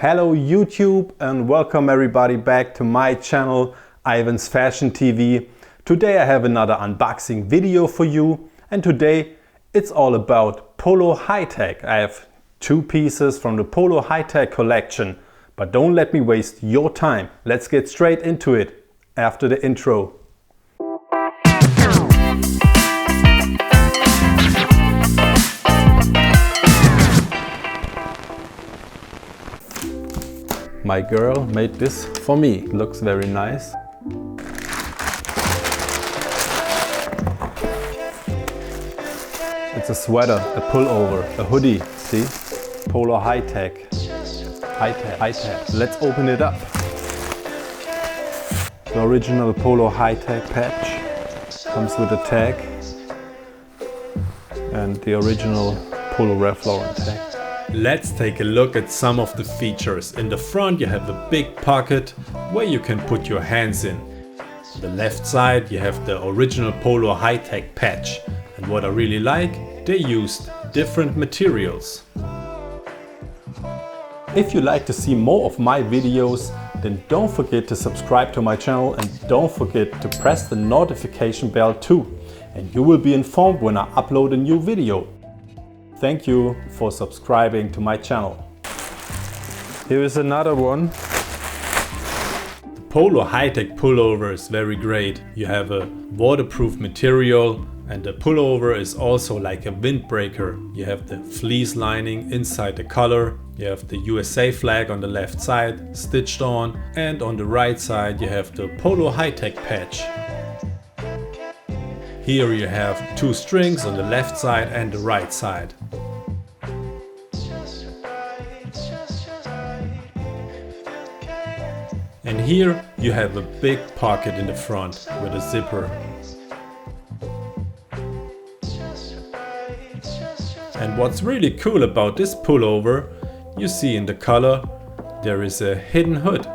Hello YouTube and welcome everybody back to my channel Ivan's Fashion TV. Today I have another unboxing video for you and today it's all about Polo Hi Tech. I have two pieces from the Polo Hi Tech Collection, but don't let me waste your time. Let's get straight into it after the intro. My girl made this for me. Looks very nice. It's a sweater, a pullover, a hoodie. See? Polo Hi Tech. Hi Tech. Let's open it up. The original Polo Hi Tech patch comes with a tag and the original Polo Ralph Lauren tag. Let's take a look at some of the features. In the front you have a big pocket where you can put your hands in. On the left side you have the original Polo Hi Tech patch. And what I really like, they used different materials. If you like to see more of my videos, then don't forget to subscribe to my channel and don't forget to press the notification bell too. And you will be informed when I upload a new video. Thank you for subscribing to my channel. Here is another one. The Polo Hi Tech pullover is very great. You have a waterproof material and the pullover is also like a windbreaker. You have the fleece lining inside the collar. You have the USA flag on the left side stitched on, and on the right side you have the Polo Hi Tech patch. Here you have two strings on the left side and the right side. And here you have a big pocket in the front with a zipper. And what's really cool about this pullover, you see in the collar, there is a hidden hood.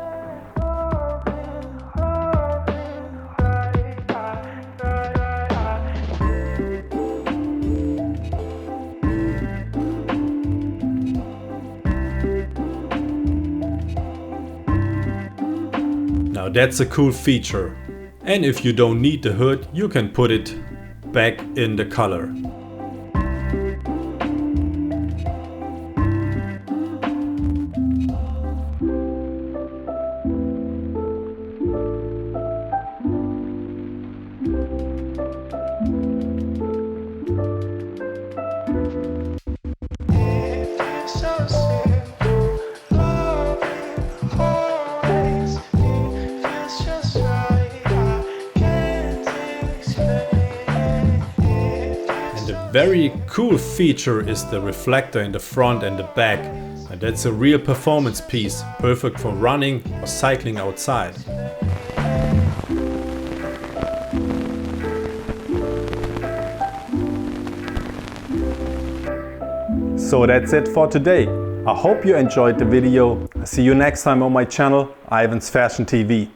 Now that's a cool feature. And if you don't need the hood, you can put it back in the collar. Very cool feature is the reflector in the front and the back, and that's a real performance piece, perfect for running or cycling outside. So that's it for today. I hope you enjoyed the video. I'll see you next time on my channel, Ivan's Fashion TV.